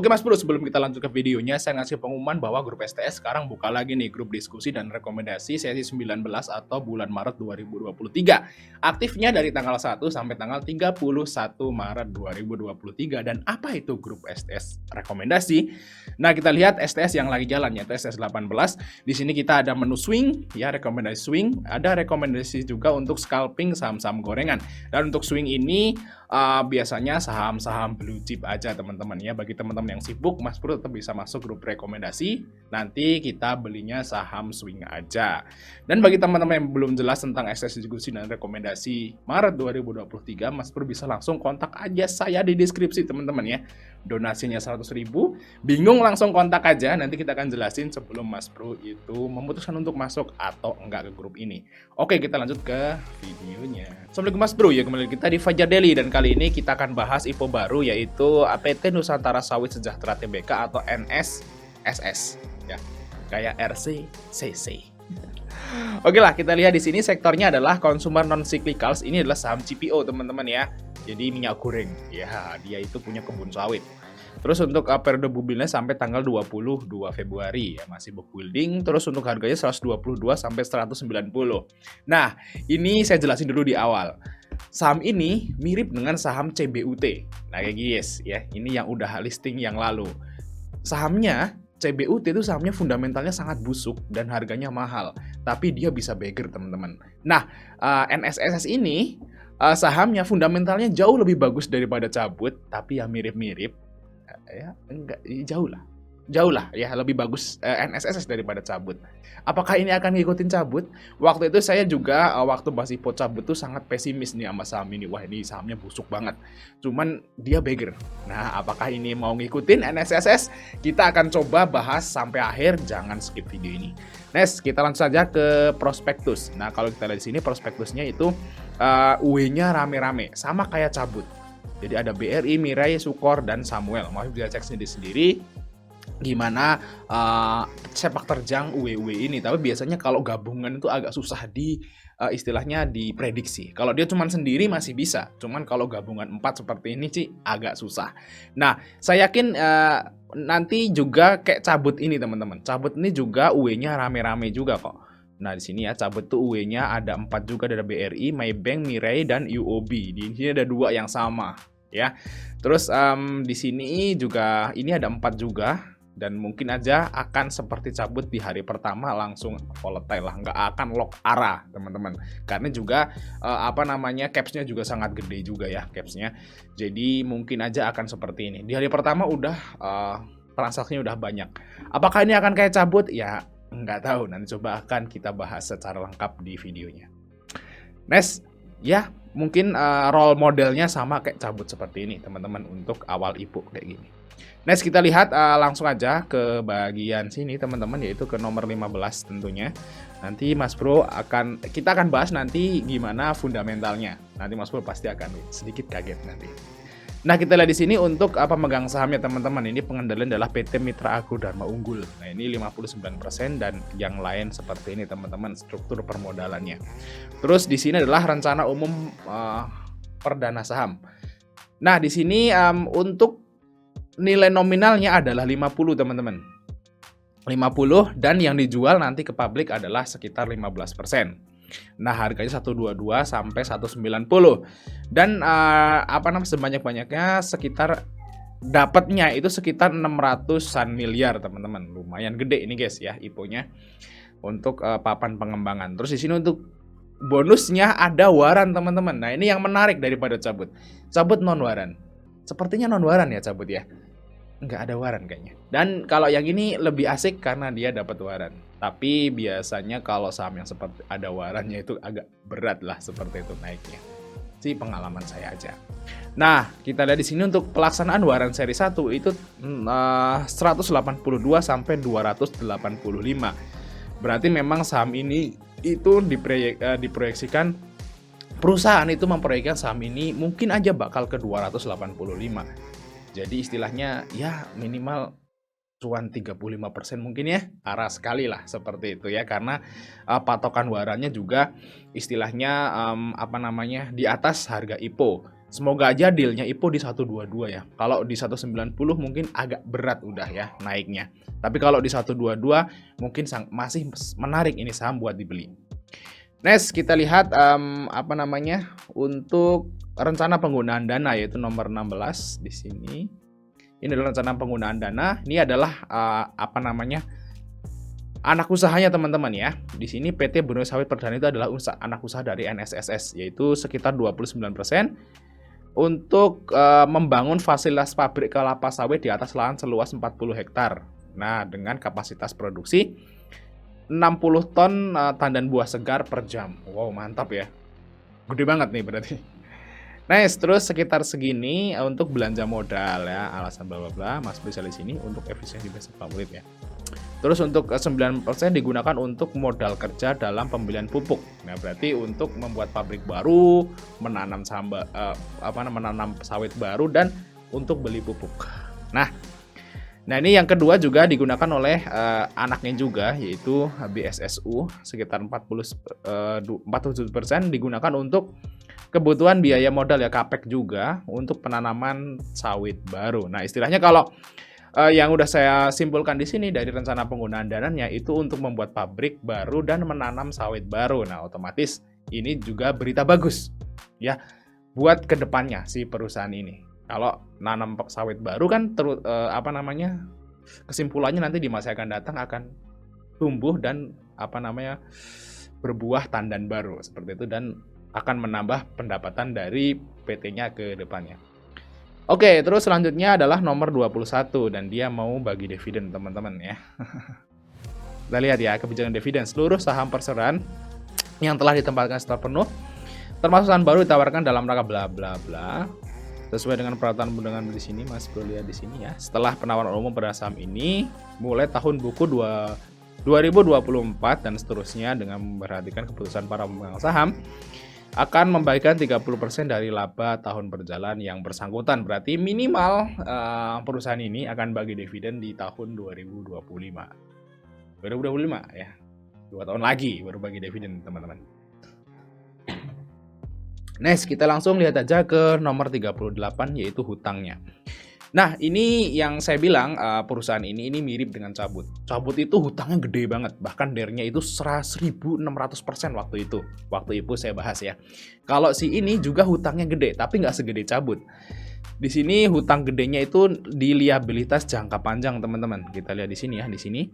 Oke Mas Bro, sebelum kita lanjut ke videonya, saya ngasih pengumuman bahwa grup STS sekarang buka lagi nih grup diskusi dan rekomendasi sesi 19 atau bulan Maret 2023. Aktifnya dari tanggal 1 sampai tanggal 31 Maret 2023. Dan apa itu grup STS rekomendasi? Nah, kita lihat STS yang lagi jalan yaitu STS 18. Di sini kita ada menu swing, ya rekomendasi swing, ada rekomendasi juga untuk scalping saham-saham gorengan. Dan untuk swing ini biasanya saham-saham blue chip aja teman-teman ya. Bagi teman-teman yang sibuk, Mas Bro tetap bisa masuk grup rekomendasi. Nanti kita belinya saham swing aja. Dan bagi teman-teman yang belum jelas tentang STS diskusi dan rekomendasi Maret 2023, Mas Bro bisa langsung kontak aja saya di deskripsi teman-teman ya. Donasinya 100.000, bingung langsung kontak aja, nanti kita akan jelasin sebelum Mas Bro itu memutuskan untuk masuk atau enggak ke grup ini. Oke, kita lanjut ke videonya. Assalamualaikum Mas Bro, ya kembali kita di Fajar Daily dan kali ini kita akan bahas info baru yaitu PT Nusantara Sawit Sejahtera Tbk atau NSSS ya. Kayak RCCC. Oke lah, kita lihat di sini sektornya adalah consumer non cyclicals. Ini adalah saham CPO teman-teman ya. Jadi minyak goreng. Ya, dia itu punya kebun sawit. Terus untuk periode buildingnya sampai tanggal 22 Februari ya, masih book building. Terus untuk harganya 122 sampai 190. Nah, ini saya jelasin dulu di awal. Saham ini mirip dengan saham CBUT. Nah, kayak guys ya, ini yang udah listing yang lalu. Sahamnya CBUT itu sahamnya fundamentalnya sangat busuk dan harganya mahal, tapi dia bisa beggar teman-teman. Nah, NSSS ini sahamnya fundamentalnya jauh lebih bagus daripada cabut, tapi ya mirip-mirip, ya enggak jauh lah ya lebih bagus NSSS daripada cabut. Apakah ini akan ngikutin cabut? Waktu itu saya juga waktu masih pot cabut tuh sangat pesimis nih sama saham ini. Wah, ini sahamnya busuk banget. Cuman dia beggar. Nah, apakah ini mau ngikutin NSSS? Kita akan coba bahas sampai akhir, jangan skip video ini. Next, kita langsung saja ke prospektus. Nah, kalau kita lihat di sini prospektusnya itu UE-nya rame-rame, sama kayak cabut. Jadi ada BRI, Mirai, Sukor, dan Samuel. Mau bisa cek sendiri-sendiri gimana sepak terjang UE ini. Tapi biasanya kalau gabungan itu agak susah istilahnya diprediksi. Kalau dia cuman sendiri masih bisa, cuman kalau gabungan 4 seperti ini sih agak susah. Nah, saya yakin nanti juga kayak cabut ini teman-teman. Cabut ini juga UE-nya rame-rame juga kok. Nah, di sini ya cabut tuh UE-nya ada 4 juga, dari BRI, Maybank, Mirai, dan UOB. Di sini ada 2 yang sama ya. Terus di sini juga ini ada 4 juga. Dan mungkin aja akan seperti cabut di hari pertama langsung volatile lah, nggak akan lock arah teman-teman, karena juga capsnya juga sangat gede juga ya capsnya. Jadi mungkin aja akan seperti ini di hari pertama udah transaksinya udah banyak. Apakah ini akan kayak cabut? Ya nggak tahu, nanti coba akan kita bahas secara lengkap di videonya. Next ya, mungkin role modelnya sama kayak cabut seperti ini teman-teman untuk awal IPO kayak gini. Next, kita lihat langsung aja ke bagian sini teman-teman, yaitu ke nomor 15 tentunya. Nanti Mas Bro kita akan bahas nanti gimana fundamentalnya. Nanti Mas Bro pasti akan sedikit kaget nanti. Nah, kita lihat di sini untuk pemegang sahamnya teman-teman. Ini pengendalian adalah PT Mitra Agro Dharma Unggul. Nah, ini 59% dan yang lain seperti ini teman-teman struktur permodalannya. Terus di sini adalah rencana umum perdana saham. Nah, di sini untuk nilai nominalnya adalah 50 teman-teman. 50 dan yang dijual nanti ke publik adalah sekitar 15%. Nah, harganya 122 sampai 190. Dan sebanyak-banyaknya sekitar dapatnya itu sekitar 600-an miliar teman-teman. Lumayan gede ini guys ya IPO-nya untuk papan pengembangan. Terus di sini untuk bonusnya ada waran teman-teman. Nah, ini yang menarik daripada cabut. Cabut non waran. Sepertinya non waran ya cabut ya. Nggak ada waran kayaknya. Dan kalau yang ini lebih asik karena dia dapat waran. Tapi biasanya kalau saham yang seperti ada warannya itu agak berat lah seperti itu naiknya. Sih pengalaman saya aja. Nah, kita lihat di sini untuk pelaksanaan waran seri 1 itu 182 sampai 285. Berarti memang saham ini itu diproyeksikan, perusahaan itu memproyeksikan saham ini mungkin aja bakal ke 285. Jadi istilahnya ya minimal cuan 35% mungkin ya, arah sekali lah seperti itu ya, karena patokan warannya juga istilahnya di atas harga IPO. Semoga aja dealnya IPO di 122 ya. Kalau di 190 mungkin agak berat udah ya naiknya. Tapi kalau di 122 mungkin masih menarik ini saham buat dibeli. Next kita lihat untuk rencana penggunaan dana yaitu nomor 16 di sini. Ini adalah rencana penggunaan dana. Ini adalah anak usahanya teman-teman ya. Di sini PT Benua Sawit Perdana itu adalah anak usaha dari NSSS yaitu sekitar 29% untuk membangun fasilitas pabrik kelapa sawit di atas lahan seluas 40 hektar. Nah, dengan kapasitas produksi 60 ton tandan buah segar per jam. Wow, mantap ya. Gede banget nih berarti. Nice, terus sekitar segini untuk belanja modal ya. Alasan bla bla bla, Mas bisa di sini untuk efisiensi bisnis favorit ya. Terus untuk 9% digunakan untuk modal kerja dalam pembelian pupuk. Nah, berarti untuk membuat pabrik baru, menanam menanam sawit baru dan untuk beli pupuk. Nah ini yang kedua juga digunakan oleh anaknya juga yaitu BSSU sekitar 47% digunakan untuk kebutuhan biaya modal ya capex juga untuk penanaman sawit baru. Nah, istilahnya kalau yang udah saya simpulkan di sini dari rencana penggunaan dananya itu untuk membuat pabrik baru dan menanam sawit baru. Nah, otomatis ini juga berita bagus ya buat kedepannya si perusahaan ini. Kalau nanam sawit baru kan kesimpulannya nanti di masa akan datang akan tumbuh dan berbuah tandan baru seperti itu dan akan menambah pendapatan dari PT-nya ke depannya. Oke, terus selanjutnya adalah nomor 21 dan dia mau bagi dividen teman-teman ya. Kita lihat ya kebijakan dividen seluruh saham perseroan yang telah ditempatkan setelah penuh termasuk saham baru ditawarkan dalam rangka bla bla bla sesuai dengan peraturan undangan di sini Mas Bro lihat di sini ya. Setelah penawaran umum pada saham ini mulai tahun buku 2024 dan seterusnya dengan memperhatikan keputusan para pemegang saham akan membagikan 30% dari laba tahun berjalan yang bersangkutan. Berarti minimal perusahaan ini akan bagi dividen di tahun 2025. 2025 ya. 2 tahun lagi baru bagi dividen teman-teman. Next, kita langsung lihat aja ke nomor 38 yaitu hutangnya. Nah, ini yang saya bilang perusahaan ini mirip dengan Cabut. Cabut itu hutangnya gede banget, bahkan DER-nya itu 1.600% waktu itu. Waktu itu saya bahas ya. Kalau si ini juga hutangnya gede, tapi nggak segede Cabut. Di sini hutang gedenya itu di liabilitas jangka panjang, teman-teman. Kita lihat di sini ya, di sini.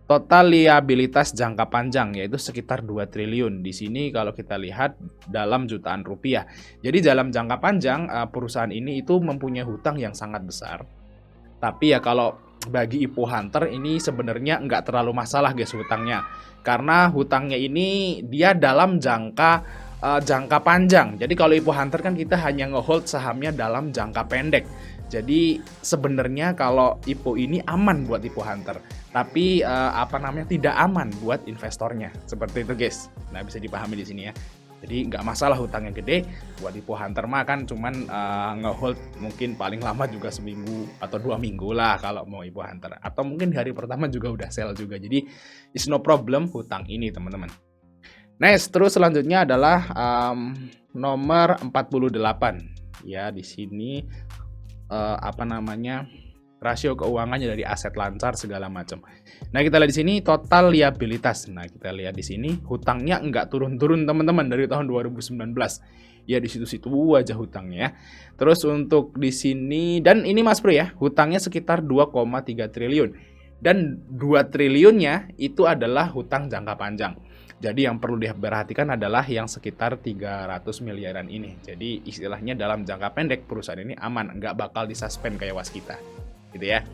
Total liabilitas jangka panjang yaitu sekitar 2 triliun. Di sini kalau kita lihat dalam jutaan rupiah. Jadi dalam jangka panjang perusahaan ini itu mempunyai hutang yang sangat besar. Tapi ya kalau bagi IPO Hunter ini sebenarnya nggak terlalu masalah guys hutangnya. Karena hutangnya ini dia dalam jangka panjang. Jadi kalau IPO Hunter kan kita hanya ngehold sahamnya dalam jangka pendek. Jadi sebenarnya kalau IPO ini aman buat IPO Hunter, tapi tidak aman buat investornya. Seperti itu guys. Nah bisa dipahami di sini ya. Jadi nggak masalah hutangnya gede, buat IPO Hunter mah kan cuman ngehold mungkin paling lama juga seminggu atau 2 minggu lah kalau mau IPO Hunter. Atau mungkin hari pertama juga udah sell juga. Jadi it's no problem hutang ini teman-teman. Next, terus selanjutnya adalah nomor 48. Ya di sini rasio keuangannya dari aset lancar segala macam. Nah, kita lihat di sini total liabilitas. Nah, kita lihat di sini hutangnya enggak turun-turun teman-teman dari tahun 2019. Ya di situ-situ aja hutangnya. Terus untuk di sini dan ini Mas Bro ya, hutangnya sekitar 2,3 triliun. Dan 2 triliunnya itu adalah hutang jangka panjang. Jadi yang perlu diperhatikan adalah yang sekitar 300 miliaran ini. Jadi istilahnya dalam jangka pendek perusahaan ini aman, nggak bakal disuspend kayak Waskita, gitu ya.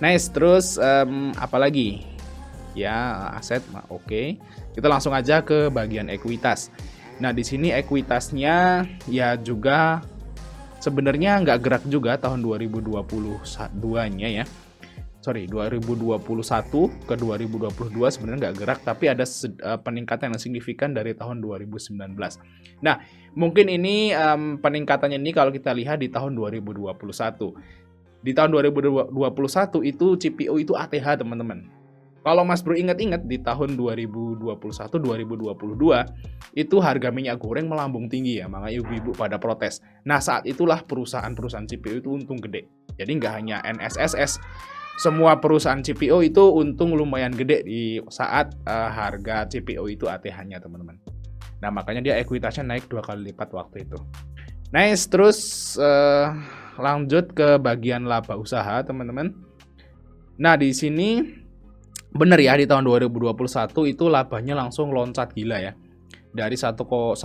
Nice, terus apalagi? Ya aset, oke. Kita langsung aja ke bagian ekuitas. Nah di sini ekuitasnya ya juga sebenarnya nggak gerak juga tahun 2022-nya ya. 2021 ke 2022 sebenarnya nggak gerak, tapi ada peningkatan yang signifikan dari tahun 2019. Nah, mungkin ini peningkatannya ini kalau kita lihat di tahun 2021. Di tahun 2021 itu CPO itu ATH teman-teman. Kalau Mas Bro ingat-ingat di tahun 2021, 2022 itu harga minyak goreng melambung tinggi ya, makanya ibu-ibu pada protes. Nah, saat itulah perusahaan-perusahaan CPO itu untung gede. Jadi nggak hanya NSSS, semua perusahaan CPO itu untung lumayan gede di saat harga CPO itu ATH-nya, teman-teman. Nah, makanya dia ekuitasnya naik 2 kali lipat waktu itu. Nice, terus lanjut ke bagian laba usaha, teman-teman. Nah, di sini bener ya, di tahun 2021 itu labanya langsung loncat gila ya. Dari 1,176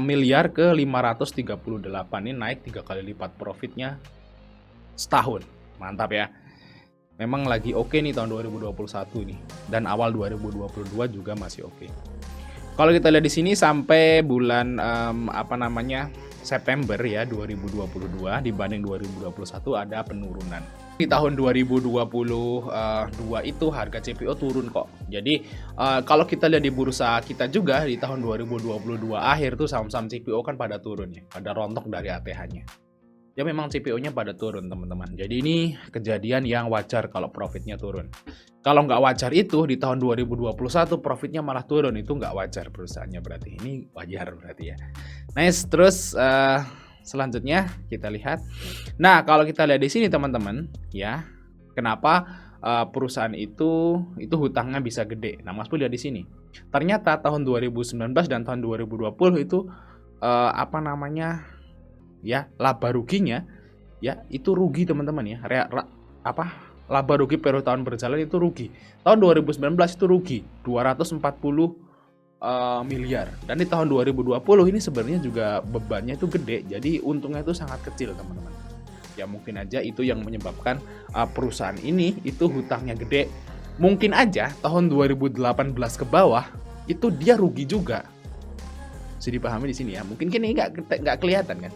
miliar ke 538. Ini naik 3 kali lipat profitnya setahun. Mantap ya. Memang lagi oke nih tahun 2021 ini. Dan awal 2022 juga masih oke. Kalau kita lihat di sini sampai bulan September ya 2022 dibanding 2021 ada penurunan. Di tahun 2022 itu harga CPO turun kok. Jadi kalau kita lihat di bursa kita juga di tahun 2022 akhir tuh saham-saham CPO kan pada turun ya, pada rontok dari ATH-nya. Ya memang CPO-nya pada turun, teman-teman. Jadi ini kejadian yang wajar kalau profitnya turun. Kalau nggak wajar itu di tahun 2021 profitnya malah turun, itu nggak wajar perusahaannya berarti. Ini wajar berarti ya. Nice, terus selanjutnya kita lihat. Nah, kalau kita lihat di sini teman-teman, ya, kenapa perusahaan itu hutangnya bisa gede. Nah, Mas Pul lihat di sini. Ternyata tahun 2019 dan tahun 2020 itu ya, laba ruginya ya itu rugi, teman-teman ya. Laba rugi per tahun berjalan itu rugi. Tahun 2019 itu rugi 240 miliar. Dan di tahun 2020 ini sebenarnya juga bebannya itu gede. Jadi untungnya itu sangat kecil, teman-teman. Ya mungkin aja itu yang menyebabkan perusahaan ini itu hutangnya gede. Mungkin aja tahun 2018 ke bawah itu dia rugi juga. Bisa dipahami di sini ya. Mungkin ini nggak kelihatan kan.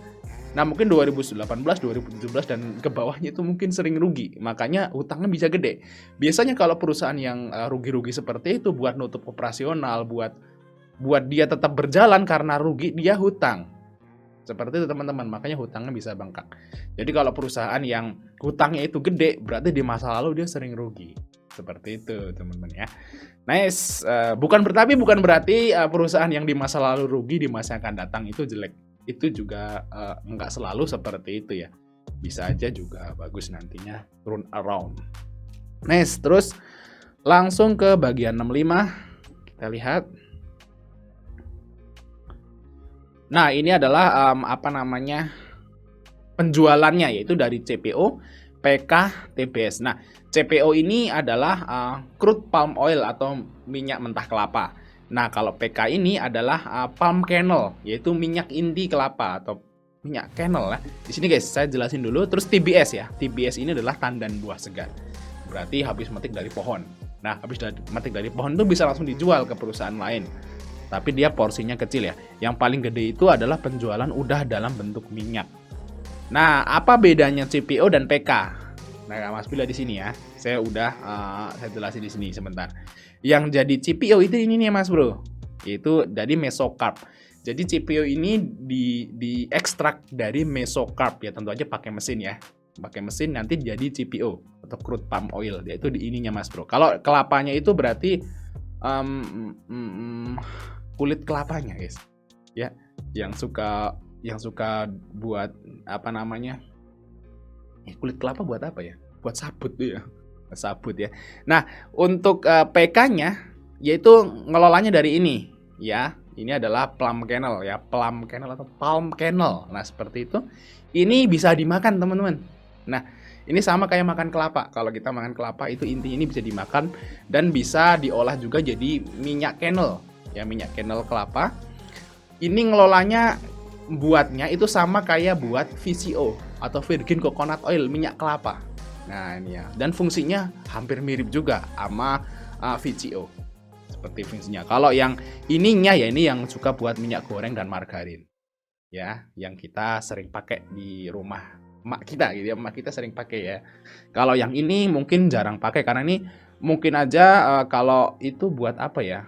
Nah mungkin 2018, 2017 dan ke bawahnya itu mungkin sering rugi. Makanya hutangnya bisa gede. Biasanya kalau perusahaan yang rugi-rugi seperti itu buat nutup operasional, buat dia tetap berjalan karena rugi, dia hutang. Seperti itu teman-teman, makanya hutangnya bisa bengkak. Jadi kalau perusahaan yang hutangnya itu gede, berarti di masa lalu dia sering rugi. Seperti itu teman-teman ya. Nice, bukan berarti perusahaan yang di masa lalu rugi di masa yang akan datang itu jelek. Itu juga nggak selalu seperti itu ya. Bisa aja juga bagus nantinya turn around. Nice, terus langsung ke bagian 65. Kita lihat. Nah, ini adalah penjualannya, yaitu dari CPO, PK, TBS. Nah, CPO ini adalah crude palm oil atau minyak mentah kelapa. Nah, kalau PK ini adalah palm kernel, yaitu minyak inti kelapa atau minyak kernel ya. Di sini guys, saya jelasin dulu. Terus TBS ya. TBS ini adalah tandan buah segar. Berarti habis metik dari pohon. Nah, habis metik dari pohon itu bisa langsung dijual ke perusahaan lain. Tapi dia porsinya kecil ya. Yang paling gede itu adalah penjualan udah dalam bentuk minyak. Nah, apa bedanya CPO dan PK? Nah, Mas Bila di sini ya. Saya jelasin di sini sebentar. Yang jadi CPO itu ini nih Mas Bro. Itu dari mesokarp. Jadi CPO ini diekstrak dari mesokarp ya, tentu aja pakai mesin ya. Pakai mesin nanti jadi CPO atau crude palm oil. Yaitu di ininya Mas Bro. Kalau kelapanya itu berarti kulit kelapanya guys. Ya, yang suka buat kulit kelapa buat apa ya? Buat sabut tuh ya. Sabut ya. Nah, untuk PK-nya yaitu ngelolanya dari ini ya. Ini adalah plum kernel ya, plum kernel atau palm kernel. Nah, seperti itu. Ini bisa dimakan, teman-teman. Nah, ini sama kayak makan kelapa. Kalau kita makan kelapa itu intinya ini bisa dimakan dan bisa diolah juga jadi minyak kernel. Ya, minyak kernel kelapa. Ini ngelolanya buatnya itu sama kayak buat VCO atau virgin coconut oil, minyak kelapa. Nah ini ya, dan fungsinya hampir mirip juga sama VCO. Seperti fungsinya. Kalau yang ininya ya ini yang suka buat minyak goreng dan margarin. Ya, yang kita sering pakai di rumah emak kita gitu ya, emak kita sering pakai ya. Kalau yang ini mungkin jarang pakai karena ini mungkin aja kalau itu buat apa ya?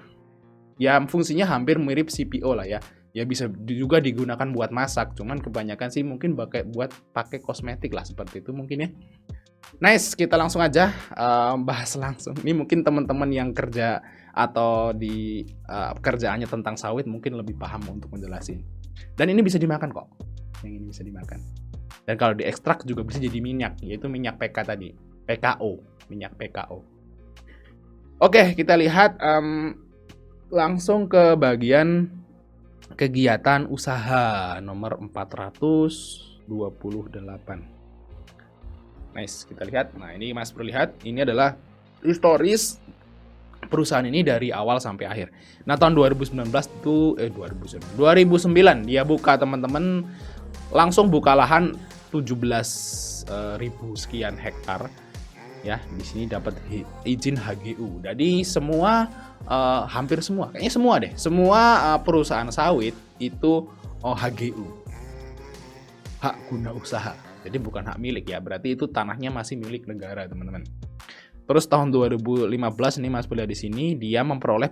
Ya fungsinya hampir mirip CPO lah ya. Ya bisa juga digunakan buat masak, cuman kebanyakan sih mungkin pakai kosmetik lah seperti itu mungkin ya. Nice, kita langsung aja bahas langsung. Ini mungkin teman-teman yang kerja atau di kerjaannya tentang sawit mungkin lebih paham untuk menjelasin. Dan ini bisa dimakan kok. Yang ini bisa dimakan. Dan kalau diekstrak juga bisa jadi minyak, yaitu minyak PK tadi. PKO, minyak PKO. Oke, kita lihat langsung ke bagian kegiatan usaha nomor 428. Nice, kita lihat. Nah, ini Mas Bro lihat, ini adalah historis perusahaan ini dari awal sampai akhir. Nah, tahun 2009 dia buka, teman-teman, langsung buka lahan 17.000 sekian hektar. Ya, di sini dapat izin HGU. Jadi semua hampir semua, kayaknya semua deh. Semua perusahaan sawit itu HGU. Hak guna usaha. Jadi bukan hak milik ya, berarti itu tanahnya masih milik negara, teman-teman. Terus tahun 2015 ini Mas boleh di sini dia memperoleh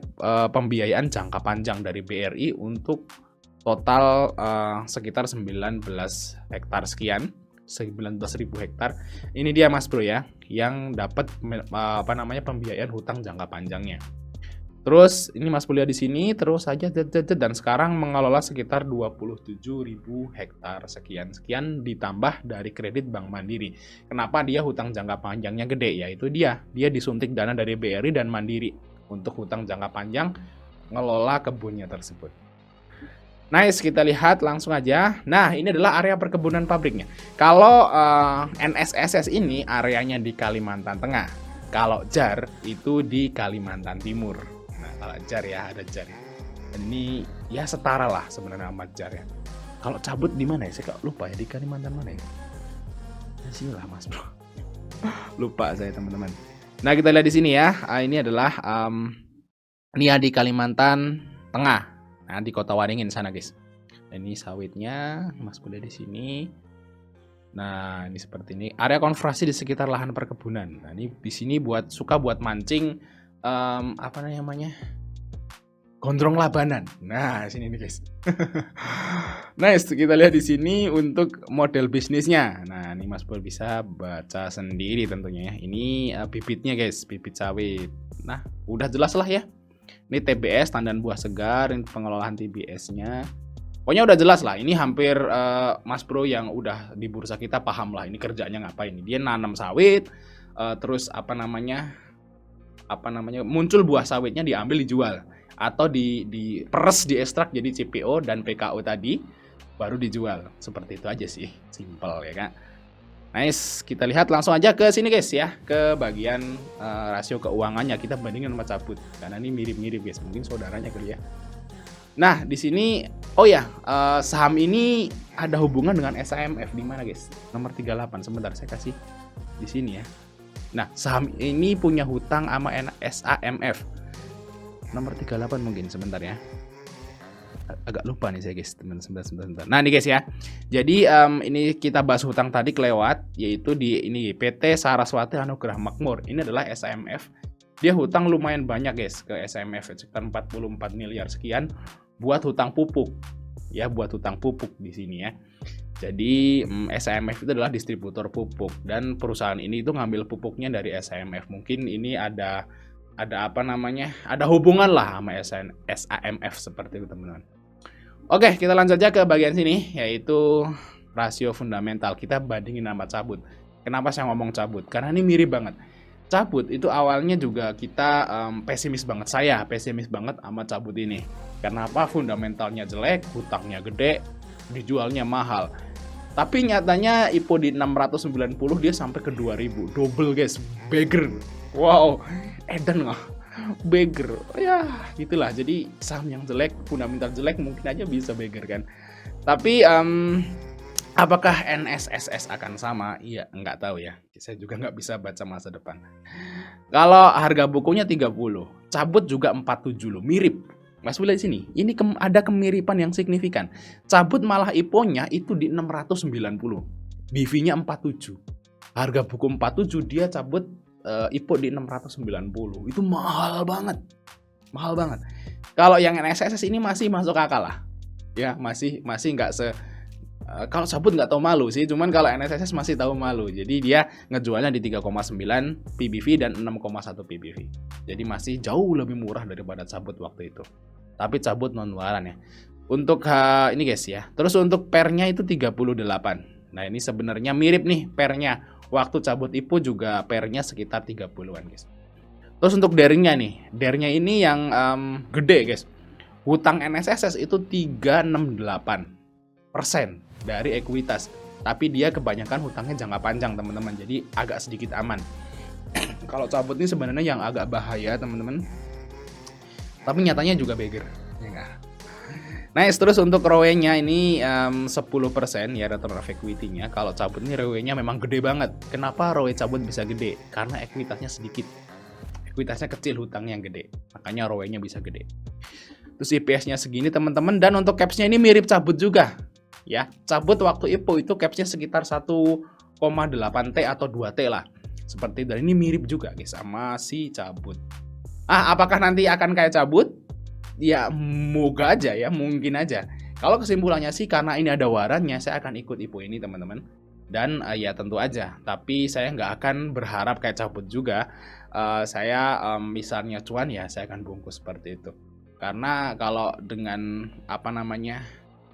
pembiayaan jangka panjang dari BRI untuk total sekitar 19 hektar sekian, 19.000 hektar. Ini dia Mas Bro ya, yang dapat pembiayaan hutang jangka panjangnya. Terus ini Mas Bro di sini terus saja dan sekarang mengelola sekitar 27.000 hektar sekian ditambah dari kredit Bank Mandiri. Kenapa dia hutang jangka panjangnya gede? Yaitu dia disuntik dana dari BRI dan Mandiri untuk hutang jangka panjang ngelola kebunnya tersebut. Nice, kita lihat langsung aja. Nah, ini adalah area perkebunan pabriknya. Kalau NSSS ini areanya di Kalimantan Tengah. Kalau JAR itu di Kalimantan Timur. Nah, kalau JAR ya ada JAR. Ini ya setara lah sebenarnya sama JAR ya. Kalau cabut di mana ya? Saya kok lupa ya, di Kalimantan mana ya? Ya sini lah Mas Bro. Lupa saya teman-teman. Nah, kita lihat di sini ya. Ini adalah ini ya di Kalimantan Tengah. Nah, di Kota Waringin sana, guys. Ini sawitnya, Mas boleh di sini. Nah, ini seperti ini. Area konservasi di sekitar lahan perkebunan. Nah, ini di sini buat mancing apa namanya? Gondrong labanan. Nah, sini nih, guys. Nice, kita lihat di sini untuk model bisnisnya. Nah, ini Mas Bro bisa baca sendiri tentunya ya. Ini bibitnya, guys, bibit sawit. Nah, udah jelas lah ya. Ini TBS, tandan buah segar, ini pengelolaan TBS-nya. Pokoknya udah jelas lah. Ini hampir Mas Bro yang udah di bursa kita paham lah ini kerjanya ngapain. Dia nanam sawit, terus muncul buah sawitnya diambil dijual atau diperes, diekstrak jadi CPO dan PKO tadi baru dijual. Seperti itu aja sih, simple ya kan. Nice, kita lihat langsung aja ke sini guys ya, ke bagian rasio keuangannya. Kita bandingin sama cabut karena ini mirip-mirip guys, mungkin saudaranya kali ya. Nah, di sini saham ini ada hubungan dengan SAMF di mana guys? Nomor 38. Sebentar saya kasih di sini ya. Nah, saham ini punya hutang sama SAMF. Nomor 38 mungkin, sebentar ya. Agak lupa nih saya guys, sebentar. Nah, ini guys ya. Jadi ini kita bahas hutang tadi kelewat, yaitu di ini PT Saraswati Anugrah Makmur. Ini adalah SAMF. Dia hutang lumayan banyak guys ke SAMF, sekitar 44 miliar sekian buat hutang pupuk. Ya, buat hutang pupuk di sini ya. Jadi SAMF itu adalah distributor pupuk dan perusahaan ini itu ngambil pupuknya dari SAMF. Mungkin ini ada ada hubungan lah sama SAMF seperti itu teman-teman. Oke, kita lanjut aja ke bagian sini, yaitu rasio fundamental. Kita bandingin sama cabut. Kenapa saya ngomong cabut? Karena ini mirip banget. Cabut itu awalnya juga kita pesimis banget. Saya pesimis banget sama cabut ini. Kenapa? Fundamentalnya jelek, hutangnya gede, dijualnya mahal. Tapi nyatanya IPO di 690 dia sampai ke 2000. Double guys, beggar. Wow, edan nggak? Beggar. Ya, gitulah. Jadi saham yang jelek, fundamental jelek mungkin aja bisa beggar kan. Tapi apakah NSSS akan sama? Iya, nggak tahu ya. Saya juga nggak bisa baca masa depan. Kalau harga bukunya 30, cabut juga 47 loh, mirip. Mas boleh di sini. Ini ada kemiripan yang signifikan. Cabut malah IPO-nya itu di 690. BV-nya 47. Harga buku 47 dia cabut IPO di 690. Itu mahal banget. Mahal banget. Kalau yang NSSS ini masih masuk akal lah. Ya, masih nggak Kalau cabut nggak tahu malu sih, cuman kalau NSSS masih tahu malu. Jadi dia ngejualnya di 3,9 PBV dan 6,1 PBV. Jadi masih jauh lebih murah daripada cabut waktu itu. Tapi cabut non-waran ya. Untuk ini guys ya. Terus untuk pernya itu 38. Nah, ini sebenarnya mirip nih pernya. Waktu cabut IPO juga pernya sekitar 30-an guys. Terus untuk dernya nih. Dernya ini yang gede guys. Hutang NSSS itu 368% dari ekuitas. Tapi dia kebanyakan hutangnya jangka panjang teman-teman. Jadi agak sedikit aman. Kalau cabut ini sebenarnya yang agak bahaya teman-teman. Tapi nyatanya juga beggar. Ya enggak? Nice, terus untuk ROE-nya ini 10% ya return of equity-nya. Kalau cabut ini ROE-nya memang gede banget. Kenapa ROE cabut bisa gede? Karena ekuitasnya sedikit. Ekuitasnya kecil, hutangnya yang gede. Makanya ROE-nya bisa gede. Terus EPS-nya segini teman-teman. Dan untuk caps-nya ini mirip cabut juga. Ya, cabut waktu IPO itu caps-nya sekitar 1,8T atau 2T lah. Seperti dan ini mirip juga guys sama si cabut. Apakah nanti akan kayak cabut? Ya, moga aja ya, mungkin aja. Kalau kesimpulannya sih karena ini ada warannya, saya akan ikut IPO ini teman-teman. Dan ya tentu aja, tapi saya nggak akan berharap kayak cabut juga. Saya misalnya cuan ya, saya akan bungkus seperti itu. Karena kalau dengan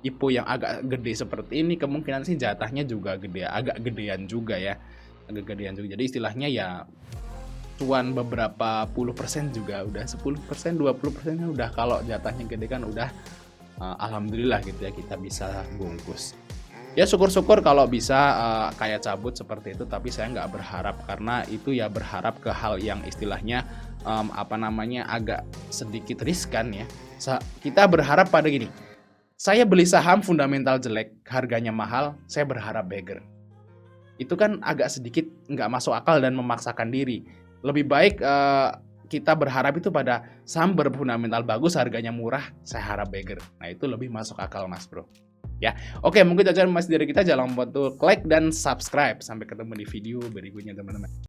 IPO yang agak gede seperti ini, kemungkinan sih jatahnya juga gede, agak gedean juga ya. Agak gedean juga. Jadi istilahnya ya cuan beberapa puluh persen juga udah 10%, 20% udah. Kalau jatahnya gede kan udah alhamdulillah gitu ya, kita bisa bungkus. Ya syukur-syukur kalau bisa kayak cabut seperti itu, tapi saya nggak berharap karena itu ya berharap ke hal yang istilahnya agak sedikit riskan ya. Kita berharap pada gini, saya beli saham fundamental jelek, harganya mahal, saya berharap beggar. Itu kan agak sedikit nggak masuk akal dan memaksakan diri. Lebih baik kita berharap itu pada saham berfundamental bagus, harganya murah, saya harap beggar. Nah itu lebih masuk akal mas bro. Ya, oke, mungkin itu aja dari kita. Jangan lupa untuk like dan subscribe. Sampai ketemu di video berikutnya teman-teman.